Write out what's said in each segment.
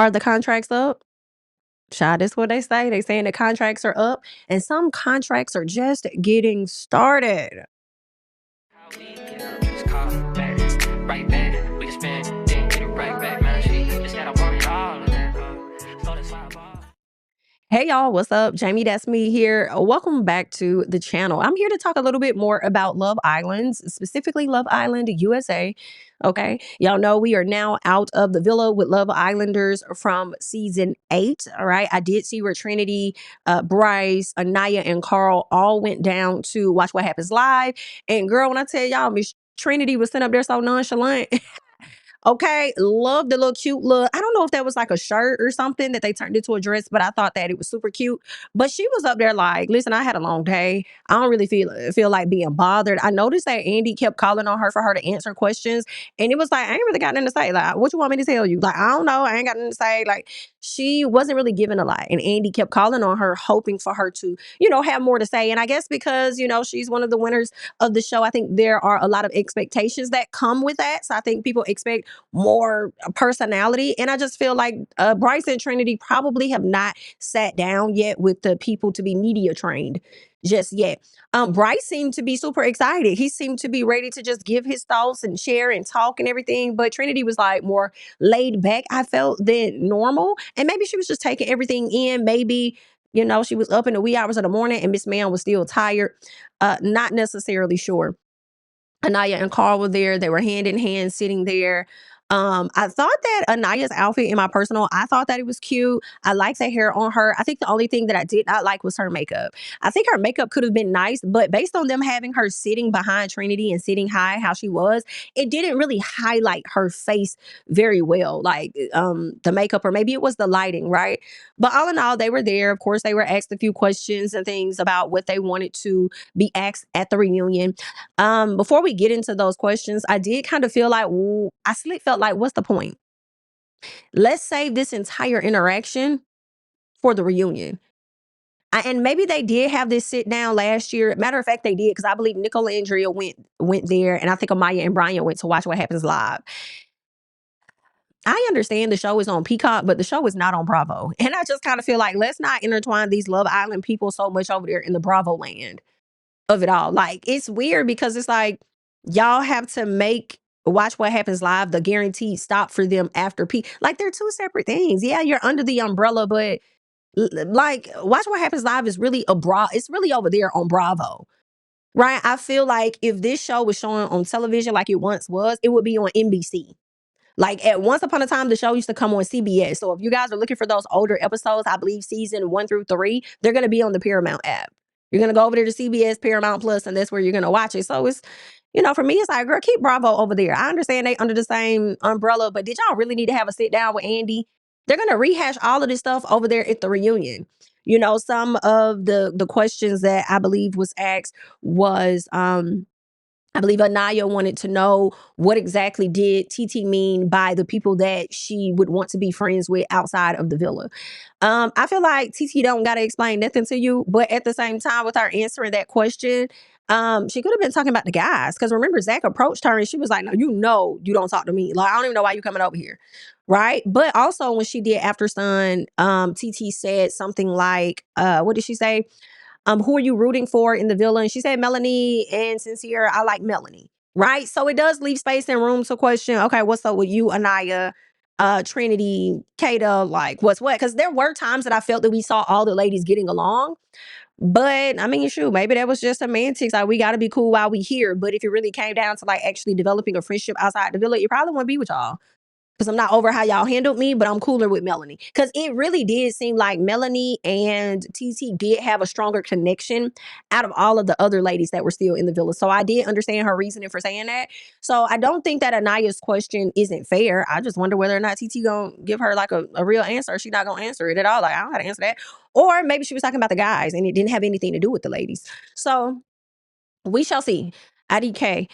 Are the contracts up? Child, that's what they say. They saying the contracts are up, and some contracts are just getting started. Hey y'all, what's up? Jamie, that's me here. Welcome back to the channel. I'm here to talk a little bit more about Love Islands, specifically Love Island USA. Okay, y'all know we are now out of the villa with Love Islanders from season 8. All right, I did see where Trinity, Bryce, Aniya, and Carl all went down to watch what happens live. And girl, when I tell y'all, Miss Trinity was sitting up there so nonchalant. Okay, love the little cute look. I don't know if that was like a shirt or something that they turned into a dress, but I thought that it was super cute. But she was up there like, listen, I had a long day. I don't really feel like being bothered. I noticed that Andy kept calling on her for her to answer questions, and it was like, I ain't really got nothing to say. Like, what you want me to tell you? Like, I don't know. I ain't got nothing to say. Like, she wasn't really giving a lot, and Andy kept calling on her, hoping for her to, have more to say. And I guess because she's one of the winners of the show, I think there are a lot of expectations that come with that. So I think people expect more personality. And I just feel like Bryce and Trinity probably have not sat down yet with the people to be media trained just yet. Bryce seemed to be super excited. He seemed to be ready to just give his thoughts and share and talk and everything. But Trinity was like more laid back, I felt, than normal. And maybe she was just taking everything in. Maybe, she was up in the wee hours of the morning and Miss Man was still tired. Not necessarily sure. Aniya and Carl were there. They were hand in hand sitting there. I thought that Aniya's outfit, in my personal, I thought that it was cute. I liked the hair on her. I think the only thing that I did not like was her makeup. I think her makeup could have been nice, but based on them having her sitting behind Trinity and sitting high, how she was, it didn't really highlight her face very well. Like the makeup, or maybe it was the lighting, right? But all in all, they were there. Of course, they were asked a few questions and things about what they wanted to be asked at the reunion. Before we get into those questions, I did kind of feel like, felt like, what's the point? Let's save this entire interaction for the reunion. And maybe they did have this sit down last year. Matter of fact, they did, because I believe Nicola and Andrea went there, and I think Amaya and Brian went to watch what happens live. I understand the show is on Peacock, but the show is not on Bravo. And I just kind of feel like, let's not intertwine these Love Island people so much over there in the Bravo land of it all. Like, it's weird because it's like y'all have to make Watch What Happens Live the guaranteed stop for them after peak. Like, they're two separate things. Yeah, you're under the umbrella, but like, Watch What Happens Live is really it's really over there on Bravo. Right? I feel like if this show was showing on television like it once was, it would be on NBC. Like, at once upon a time, the show used to come on CBS. So if you guys are looking for those older episodes, I believe season 1 through 3, they're going to be on the Paramount app. You're going to go over there to CBS, Paramount Plus, and that's where you're going to watch it. So it's, for me, it's like, girl, keep Bravo over there. I understand they under the same umbrella, but did y'all really need to have a sit down with Andy? They're going to rehash all of this stuff over there at the reunion. Some of the questions that I believe was asked was, I believe Aniya wanted to know, what exactly did TT mean by the people that she would want to be friends with outside of the villa. I feel like TT don't gotta explain nothing to you, but at the same time, with her answering that question, she could have been talking about the guys. Because remember, Zach approached her and she was like, "No, you don't talk to me. Like, I don't even know why you coming over here." Right. But also when she did After Sun, TT said something like, what did she say? Who are you rooting for in the villa? And she said Melanie and Sincere. I like Melanie. Right. So it does leave space and room to question, okay, what's up with you, Aniya, Trinity, Kata, like what's what? Because there were times that I felt that we saw all the ladies getting along. But I mean, shoot, maybe that was just semantics. Like, we got to be cool while we here. But if it really came down to like actually developing a friendship outside the villa, it probably wouldn't be with y'all. Because I'm not over how y'all handled me, but I'm cooler with Melanie. Because it really did seem like Melanie and TT did have a stronger connection out of all of the other ladies that were still in the villa. So I did understand her reasoning for saying that. So I don't think that Aniya's question isn't fair. I just wonder whether or not TT gonna give her like a real answer, or she not gonna answer it at all. Like, I don't gotta answer that. Or maybe she was talking about the guys and it didn't have anything to do with the ladies. So we shall see. IDK.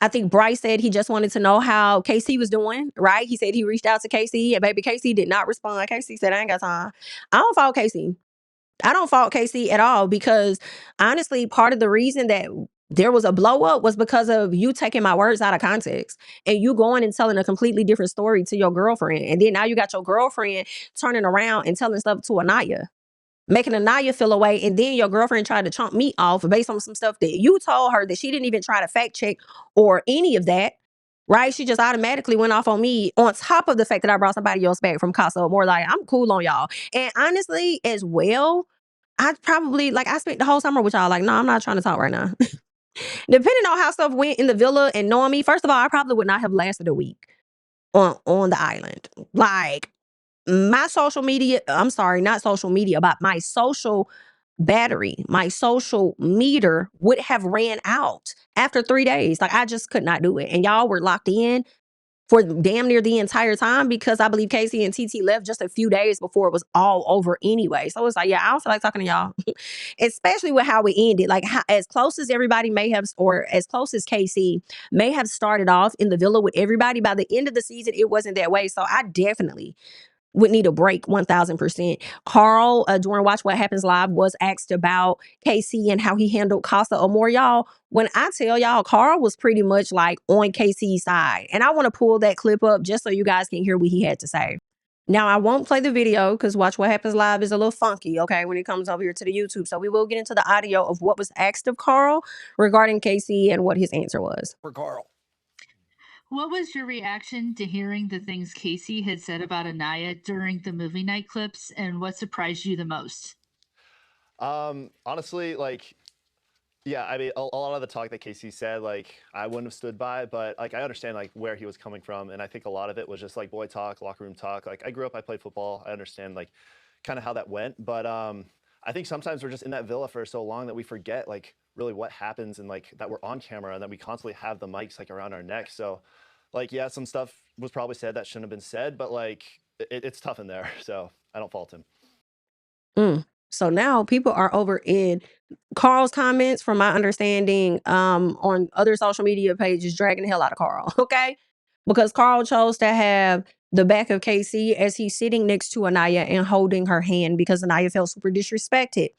I think Bryce said he just wanted to know how KC was doing, right? He said he reached out to KC and baby KC did not respond. KC said, I ain't got time. I don't fault KC. I don't fault KC at all, because honestly, part of the reason that there was a blow up was because of you taking my words out of context and you going and telling a completely different story to your girlfriend. And then now you got your girlfriend turning around and telling stuff to Aniya, making Aniya feel away. And then your girlfriend tried to chunk me off based on some stuff that you told her that she didn't even try to fact check or any of that. Right? She just automatically went off on me on top of the fact that I brought somebody else back from Cashapp. More like, I'm cool on y'all. And honestly, as well, I probably, like, I spent the whole summer with y'all. Like, no, I'm not trying to talk right now. Depending on how stuff went in the villa and knowing me, first of all, I probably would not have lasted a week on the island. Like, my social media, I'm sorry, not social media, but my social battery, my social meter would have ran out after 3 days. Like, I just could not do it. And y'all were locked in for damn near the entire time because I believe Casey and TT left just a few days before it was all over anyway. So it's like, yeah, I don't feel like talking to y'all, especially with how it ended. Like, as close as everybody may have, or as close as Casey may have started off in the villa with everybody, by the end of the season, it wasn't that way. So I definitely would need a break 1000%. Carl, during Watch What Happens Live, was asked about KC and how he handled Casa Amor. Y'all, when I tell y'all, Carl was pretty much like on KC's side. And I want to pull that clip up just so you guys can hear what he had to say. Now, I won't play the video because Watch What Happens Live is a little funky, okay, when it comes over here to the YouTube. So we will get into the audio of what was asked of Carl regarding KC and what his answer was. For Carl. What was your reaction to hearing the things Casey had said about Aniya during the movie night clips, and what surprised you the most? Honestly, like, yeah, I mean, a lot of the talk that Casey said, like, I wouldn't have stood by, but like, I understand like where he was coming from, and I think a lot of it was just like boy talk, locker room talk. Like, I grew up, I played football, I understand like kind of how that went, but I think sometimes we're just in that villa for so long that we forget like really what happens and like that we're on camera and that we constantly have the mics like around our necks. So like, yeah, some stuff was probably said that shouldn't have been said, but like it's tough in there. So I don't fault him. So now people are over in Carl's comments, from my understanding, on other social media pages, dragging the hell out of Carl, okay? Because Carl chose to have the back of KC as he's sitting next to Aniya and holding her hand because Aniya felt super disrespected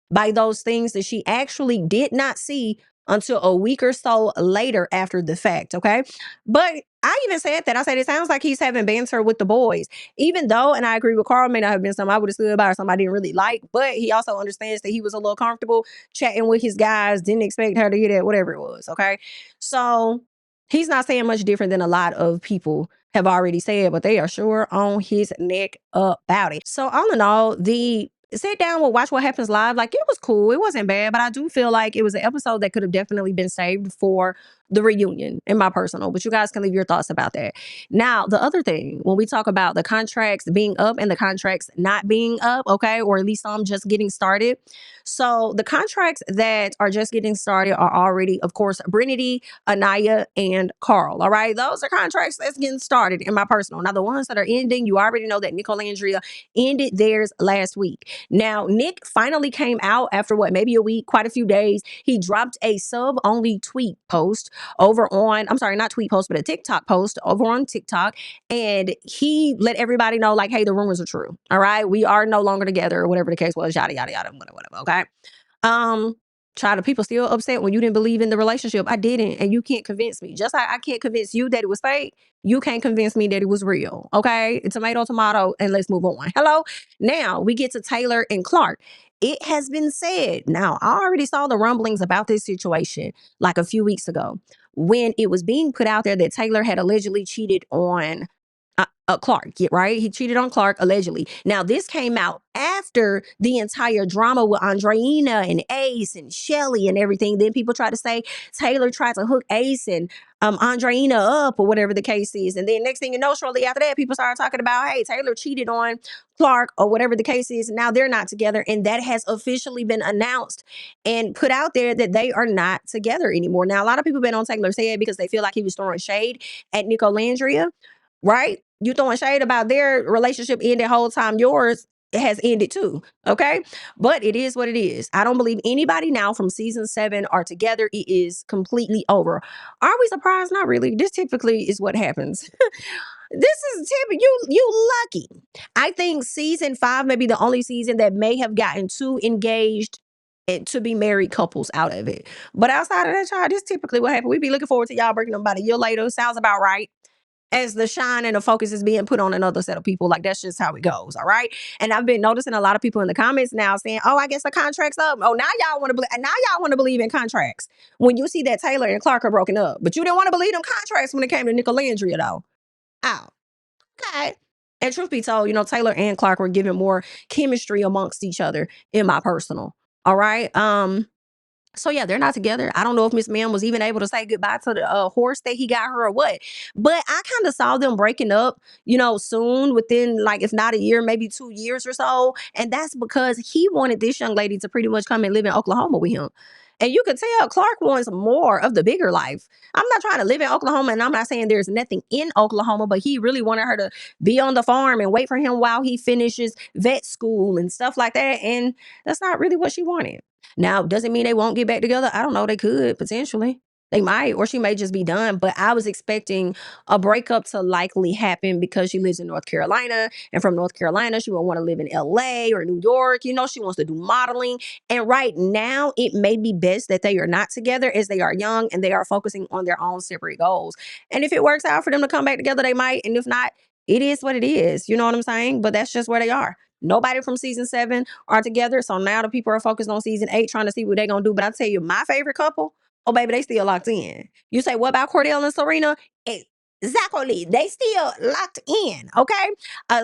by those things that she actually did not see until a week or so later after the fact, okay? But I even said that. I said, it sounds like he's having banter with the boys. Even though, and I agree with Carl, may not have been something I would have stood by or something I didn't really like, but he also understands that he was a little comfortable chatting with his guys, didn't expect her to hear that, whatever it was, okay? So he's not saying much different than a lot of people have already said, but they are sure on his neck about it. So all in all, the sit down with Watch What Happens Live, like, it was cool. It wasn't bad, but I do feel like it was an episode that could have definitely been saved for the reunion, in my personal. But you guys can leave your thoughts about that. Now, the other thing, when we talk about the contracts being up and the contracts not being up, okay, or at least some just getting started. So the contracts that are just getting started are already, of course, Brinity, Aniya, and Carl. All right, those are contracts that's getting started, in my personal. Now, the ones that are ending, you already know that Andrea ended theirs last week. Now, Nick finally came out after what, maybe a week, quite a few days. He dropped a sub-only tweet post over on, I'm sorry, not tweet post, but a TikTok post over on TikTok. And he let everybody know, like, hey, the rumors are true. All right, we are no longer together, or whatever the case was, yada, yada, yada, whatever, okay? Try to people still upset when you didn't believe in the relationship. I didn't, and you can't convince me. Just like I can't convince you that it was fake, you can't convince me that it was real. Okay, tomato, tomato, and let's move on. Hello. Now we get to Taylor and Clarke. It has been said. Now, I already saw the rumblings about this situation like a few weeks ago when it was being put out there that Taylor had allegedly cheated on Clarke, right? He cheated on Clarke, allegedly. Now, this came out after the entire drama with Andreina and Ace and Shelly and everything. Then people try to say Taylor tried to hook Ace and Andreina up, or whatever the case is. And then next thing you know, shortly after that, people started talking about, hey, Taylor cheated on Clarke, or whatever the case is. Now they're not together. And that has officially been announced and put out there that they are not together anymore. Now, a lot of people have been on Taylor's head because they feel like he was throwing shade at Andrea, right? You throwing shade about their relationship ended the whole time yours has ended too, okay? But it is what it is. I don't believe anybody now from season 7 are together. It is completely over. Are we surprised? Not really. This typically is what happens. This is typical. You lucky. I think season 5 may be the only season that may have gotten too engaged to be married couples out of it. But outside of that, y'all, this typically what happened. We be looking forward to y'all breaking them about a year later. Sounds about right. As the shine and the focus is being put on another set of people. Like, that's just how it goes. All right. And I've been noticing a lot of people in the comments now saying, oh, I guess the contract's up. Oh, now y'all want to believe in contracts. When you see that Taylor and Clarke are broken up, but you didn't want to believe them contracts when it came to Nicolandria, though. Oh, okay. And truth be told, Taylor and Clarke were giving more chemistry amongst each other in my personal. All right. So yeah, they're not together. I don't know if Miss Ma'am was even able to say goodbye to the horse that he got her or what. But I kind of saw them breaking up, soon within, like, if not a year, maybe 2 years or so. And that's because he wanted this young lady to pretty much come and live in Oklahoma with him. And you could tell Clarke wants more of the bigger life. I'm not trying to live in Oklahoma, and I'm not saying there's nothing in Oklahoma, but he really wanted her to be on the farm and wait for him while he finishes vet school and stuff like that. And that's not really what she wanted. Now, doesn't mean they won't get back together. I don't know. They could potentially. They might, or she may just be done. But I was expecting a breakup to likely happen because she lives in North Carolina. And from North Carolina, she would want to live in LA or New York. She wants to do modeling. And right now, it may be best that they are not together as they are young and they are focusing on their own separate goals. And if it works out for them to come back together, they might. And if not, it is what it is. You know what I'm saying? But that's just where they are. Nobody from season 7 are together. So now the people are focused on season 8, trying to see what they're going to do. But I tell you, my favorite couple, oh, baby, they still locked in. You say, what about Cordell and Serena? Exactly. They still locked in. Okay.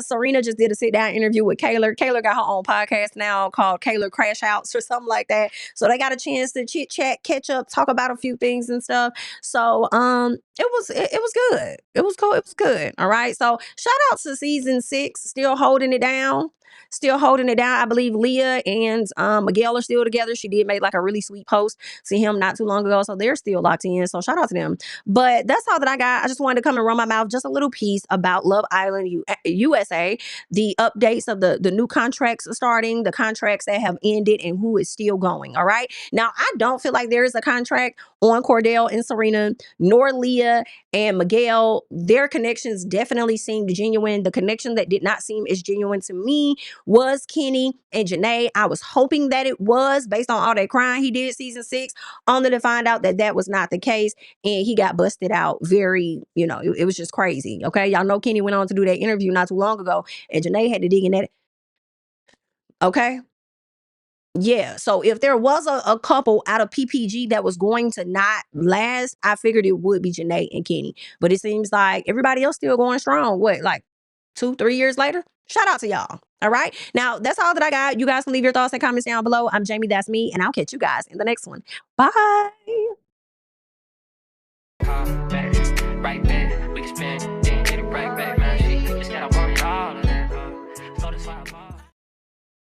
Serena just did a sit-down interview with Kayla. Kayla got her own podcast now called Kayla Crash Outs or something like that. So they got a chance to chit chat, catch up, talk about a few things and stuff. So it was good. It was cool. It was good. All right. So shout out to season 6, still holding it down. Still holding it down. I believe Leah and Miguel are still together. She did make like a really sweet post to him not too long ago. So they're still locked in. So shout out to them. But that's all that I got. I just wanted to come and run my mouth just a little piece about Love Island USA, the updates of the new contracts starting, the contracts that have ended, and who is still going. All right. Now, I don't feel like there is a contract on Cordell and Serena, nor Leah and Miguel. Their connections definitely seemed genuine. The connection that did not seem as genuine to me was Kenny and Janae. I was hoping that it was, based on all that crying he did season 6, only to find out that that was not the case. And he got busted out very, it was just crazy. Okay. Y'all know Kenny went on to do that interview not too long ago, and Janae had to dig in that. Okay. Yeah. So if there was a couple out of PPG that was going to not last, I figured it would be Janae and Kenny. But it seems like everybody else still going strong. What, like 2-3 years later? Shout out to y'all. All right. Now, that's all that I got. You guys can leave your thoughts and comments down below. I'm Jamie, that's me, and I'll catch you guys in the next one. Bye. Right back, we can spend, then get it right back, man. She just gotta worry all of that.